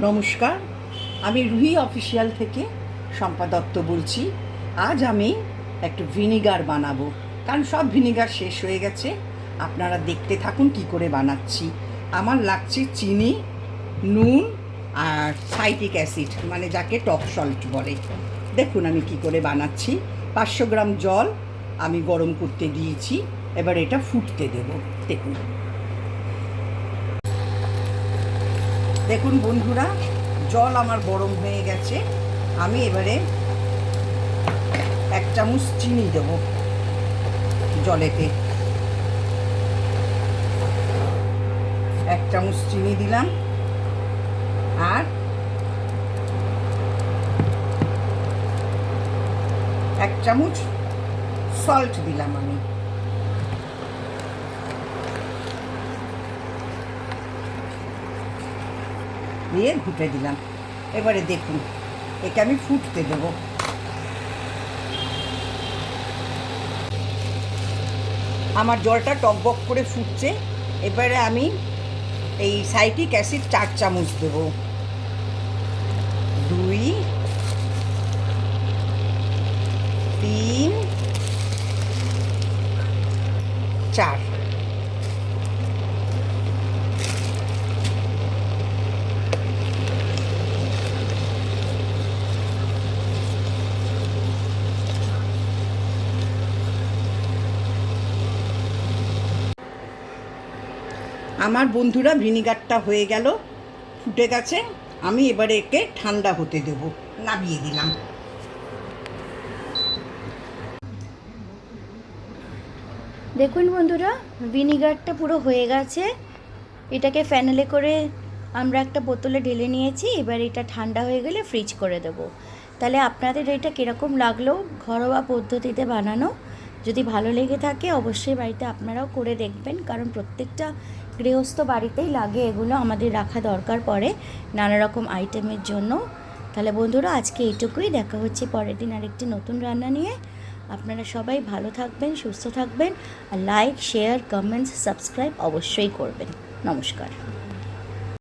নমস্কার, আমি রুহি অফিসিয়াল থেকে শম্পা দত্ত বলছি। আজ আমি একটু ভিনিগার বানাবো, কারণ সব ভিনিগার শেষ হয়ে গেছে। আপনারা দেখতে থাকুন কি করে বানাচ্ছি। আমার লাগছে চিনি, নুন আর সাইট্রিক অ্যাসিড, মানে যাকে টক সল্ট বলে। দেখুন আমি কি করে বানাচ্ছি। 500 গ্রাম জল আমি গরম করতে দিয়েছি, এবার এটা ফুটতে দেব। দেখুন দেখুন বন্ধুরা, জল আমার গরম হয়ে গেছে। আমি এবারে 1 চামচ চিনি দেব জলেতে। 1 চামচ চিনি দিলাম, আর 1 চামচ সল্ট দিলাম আমি। দিয়ে ঘুটে দিলাম। এবারে দেখুন একে আমি ফুটতে দেব। আমার জলটা টকবক করে ফুটছে। এবারে আমি এই সাইট্রিক অ্যাসিড 4 চামচ দেব। 2, 3, 4। আমার বন্ধুরা ভিনিগারটা হয়ে গেল, ফুটে গেছে। আমি এবারে একে ঠান্ডা হতে দেব। নামিয়ে দিলাম। দেখুন বন্ধুরা, ভিনিগারটা পুরো হয়ে গেছে। এটাকে ফ্যানেলে করে আমরা একটা বোতলে ঢেলে নিয়েছি। এবার এটা ঠান্ডা হয়ে গেলে ফ্রিজ করে দেব। তাহলে আপনাদের এটা কীরকম লাগলো ঘরোয়া পদ্ধতিতে বানানো? যদি ভালো লেগে থাকে অবশ্যই বাড়িতে আপনারাও করে দেখবেন, কারণ প্রত্যেকটা গৃহস্থ বাড়িতেই লাগে এগুলো, আমাদের রাখা দরকার পড়ে নানা রকম আইটেমের জন্য। তাহলে বন্ধুরা আজকে এইটুকুই, দেখা হচ্ছে পরের দিন আরেকটি নতুন রান্না নিয়ে। আপনারা সবাই ভালো থাকবেন, সুস্থ থাকবেন, আর লাইক, শেয়ার, কমেন্টস, সাবস্ক্রাইব অবশ্যই করবেন। নমস্কার।